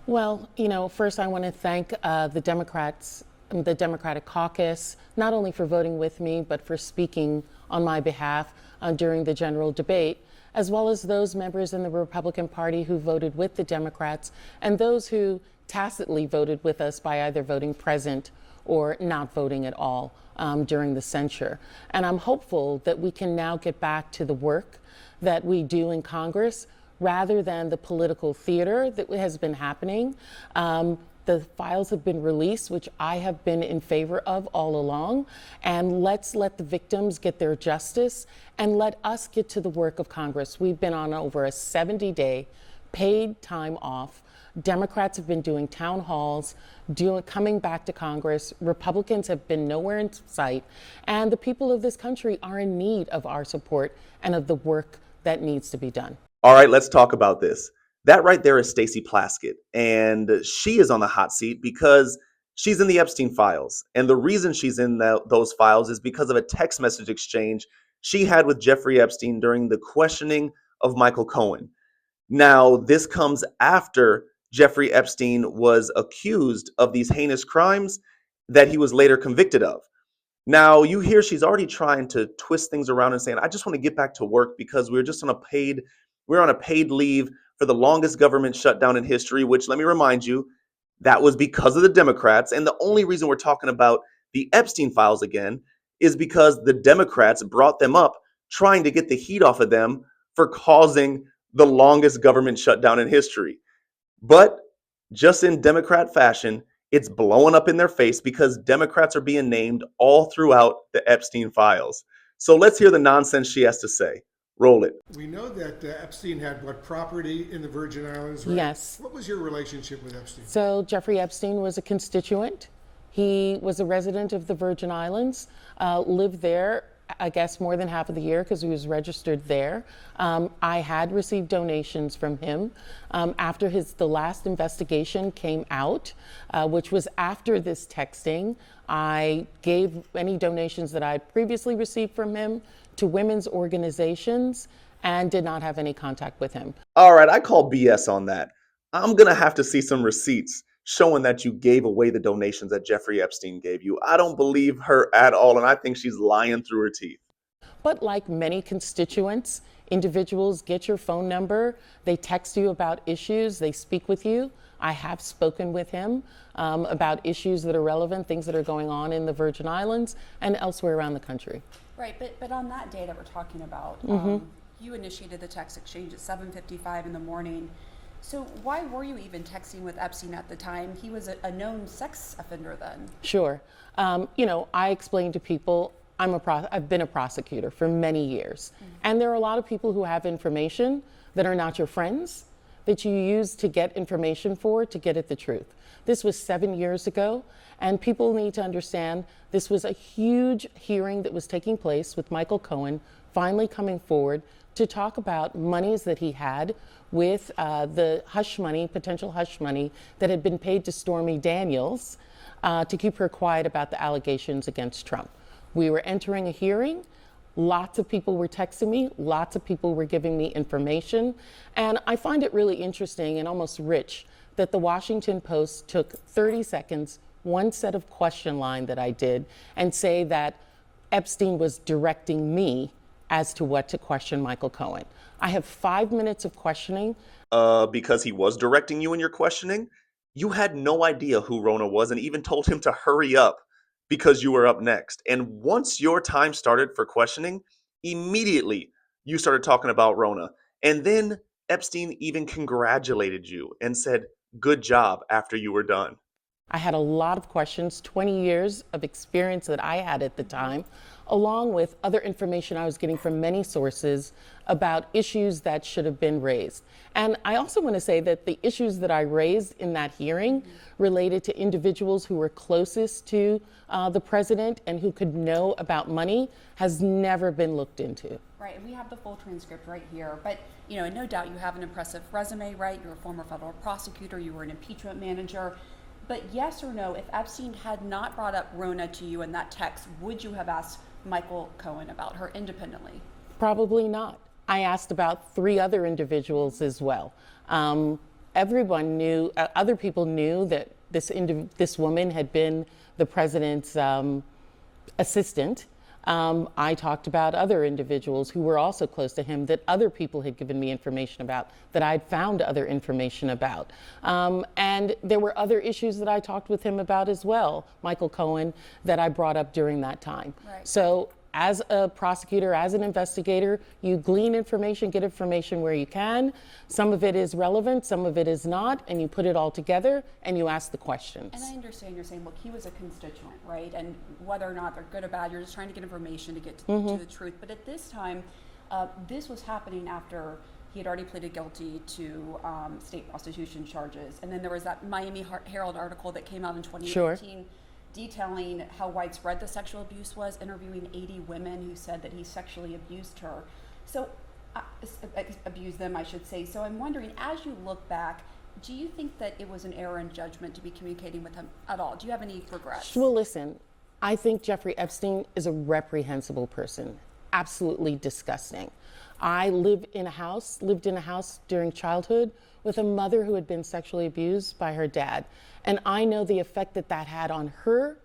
Well, first I want to thank the Democrats, the Democratic caucus, not only for voting with me, but for speaking on my behalf during the general debate, as well as those members in the Republican Party who voted with the Democrats and those who tacitly voted with us by either voting present or not voting at all during the censure. And I'm hopeful that we can now get back to the work that we do in Congress rather than the political theater that has been happening. The files have been released, which I have been in favor of all along. And let's let the victims get their justice and let us get to the work of Congress. We've been on over a 70-day paid time off. Democrats have been doing town halls, coming back to Congress. Republicans have been nowhere in sight. And the people of this country are in need of our support and of the work that needs to be done. All right, let's talk about this. That right there is Stacey Plaskett, and she is on the hot seat because she's in the Epstein files. And the reason she's in those files is because of a text message exchange she had with Jeffrey Epstein during the questioning of Michael Cohen. Now, this comes after Jeffrey Epstein was accused of these heinous crimes that he was later convicted of. Now, you hear she's already trying to twist things around and saying, I just want to get back to work because we're on a paid leave for the longest government shutdown in history, which, let me remind you, that was because of the Democrats. And the only reason we're talking about the Epstein files again is because the Democrats brought them up trying to get the heat off of them for causing the longest government shutdown in history. But just in Democrat fashion, it's blowing up in their face because Democrats are being named all throughout the Epstein files. So let's hear the nonsense she has to say. Roll it. We know that Epstein had property in the Virgin Islands, right? Yes. What was your relationship with Epstein? So Jeffrey Epstein was a constituent. He was a resident of the Virgin Islands, lived there, I guess, more than half of the year because he was registered there. I had received donations from him after the last investigation came out, which was after this texting. I gave any donations that I had previously received from him to women's organizations and did not have any contact with him. All right, I call BS on that. I'm going to have to see some receipts showing that you gave away the donations that Jeffrey Epstein gave you. I don't believe her at all, and I think she's lying through her teeth. But like many constituents, individuals get your phone number, they text you about issues, they speak with you. I have spoken with him about issues that are relevant, things that are going on in the Virgin Islands and elsewhere around the country. Right, but on that day that we're talking about, you initiated the text exchange at 7:55 in the morning. So why were you even texting with Epstein at the time? He was a known sex offender then. Sure. I explain to people I've been a prosecutor for many years. And there are a lot of people who have information that are not your friends, that you use to get information to get at the truth. This was 7 years ago, and people need to understand this was a huge hearing that was taking place with Michael Cohen finally coming forward to talk about monies that he had with the potential hush money that had been paid to Stormy Daniels to keep her quiet about the allegations against Trump. We were entering a hearing. Lots of people were texting me. Lots of people were giving me information. And I find it really interesting and almost rich that the Washington Post took 30 seconds, one set of question line that I did, and say that Epstein was directing me as to what to question Michael Cohen. I have 5 minutes of questioning. Because he was directing you in your questioning? You had no idea who Rona was and even told him to hurry up because you were up next. And once your time started for questioning, immediately you started talking about Rona. And then Epstein even congratulated you and said, good job after you were done. I had a lot of questions, 20 years of experience that I had at the time, along with other information I was getting from many sources about issues that should have been raised. And I also want to say that the issues that I raised in that hearing related to individuals who were closest to the president and who could know about money has never been looked into. Right, and we have the full transcript right here. But, no doubt you have an impressive resume, right? You're a former federal prosecutor, you were an impeachment manager. But yes or no, if Epstein had not brought up Rona to you in that text, would you have asked Michael Cohen about her independently? Probably not. I asked about 3 other individuals as well. everyone knew, other people knew that this woman had been the president's assistant. I talked about other individuals who were also close to him that other people had given me information about, that I'd found other information about. And there were other issues that I talked with him about as well, Michael Cohen, that I brought up during that time. Right. So as a prosecutor, as an investigator, you glean information, get information where you can. Some of it is relevant, some of it is not, and you put it all together and you ask the questions. And I understand you're saying, look, he was a constituent, right? And whether or not they're good or bad, you're just trying to get information to get to the truth. But at this time, this was happening after he had already pleaded guilty to state prostitution charges. And then there was that Miami Herald article that came out in 2018. Sure. Detailing how widespread the sexual abuse was, interviewing 80 women who said that he sexually abused her. So, abused them, I should say. So I'm wondering, as you look back, do you think that it was an error in judgment to be communicating with him at all? Do you have any regrets? Well, listen, I think Jeffrey Epstein is a reprehensible person, absolutely disgusting. I lived in a house during childhood with a mother who had been sexually abused by her dad. And I know the effect that that had on her,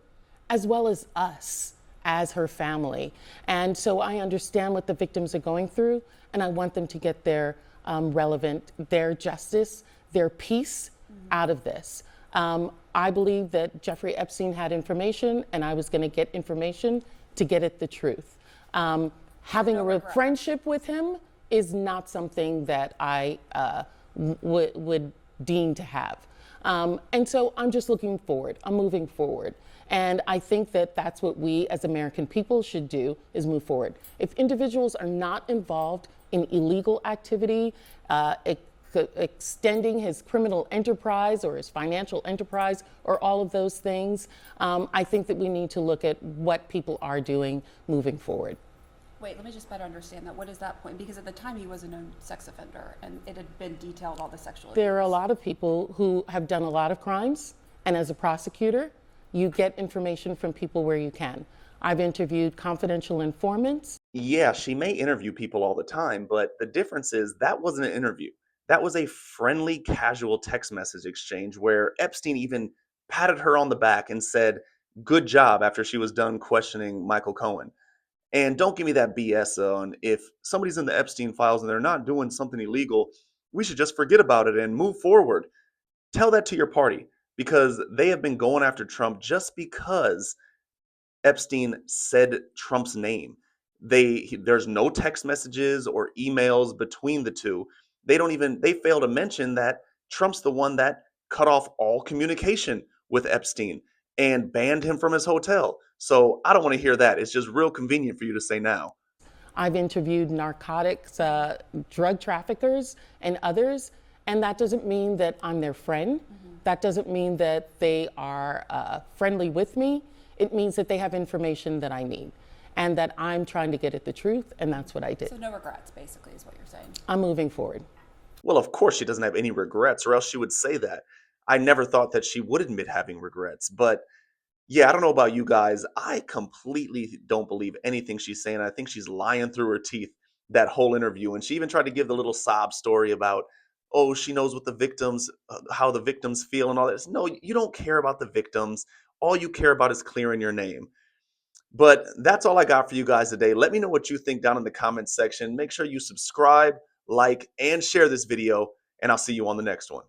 as well as us as her family. And so I understand what the victims are going through, and I want them to get their their justice, their peace out of this. I believe that Jeffrey Epstein had information, and I was going to get information to get at the truth. Having a friendship with him is not something that I would deem to have. And so I'm just looking forward. I'm moving forward. And I think that that's what we as American people should do, is move forward. If individuals are not involved in illegal activity, extending his criminal enterprise or his financial enterprise or all of those things, I think that we need to look at what people are doing moving forward. Wait, let me just better understand that. What is that point? Because at the time he was a known sex offender and it had been detailed all the sexual abuse. There are a lot of people who have done a lot of crimes, and as a prosecutor, you get information from people where you can. I've interviewed confidential informants. Yeah, she may interview people all the time, but the difference is that wasn't an interview. That was a friendly, casual text message exchange where Epstein even patted her on the back and said, "Good job," after she was done questioning Michael Cohen. And don't give me that BS on if somebody's in the Epstein files and they're not doing something illegal, we should just forget about it and move forward. Tell that to your party, because they have been going after Trump just because Epstein said Trump's name. There's no text messages or emails between the two. They fail to mention that Trump's the one that cut off all communication with Epstein and banned him from his hotel. So I don't want to hear that. It's just real convenient for you to say now. I've interviewed narcotics, drug traffickers, and others, and that doesn't mean that I'm their friend. That doesn't mean that they are friendly with me. It means that they have information that I need, and that I'm trying to get at the truth, and that's what I did. So no regrets, basically, is what you're saying. I'm moving forward. Well, of course she doesn't have any regrets, or else she would say that. I never thought that she would admit having regrets, but yeah, I don't know about you guys. I completely don't believe anything she's saying. I think she's lying through her teeth that whole interview. And she even tried to give the little sob story about, oh, she knows what the victims, how the victims feel and all that. No, you don't care about the victims. All you care about is clearing your name. But that's all I got for you guys today. Let me know what you think down in the comments section. Make sure you subscribe, like, and share this video, and I'll see you on the next one.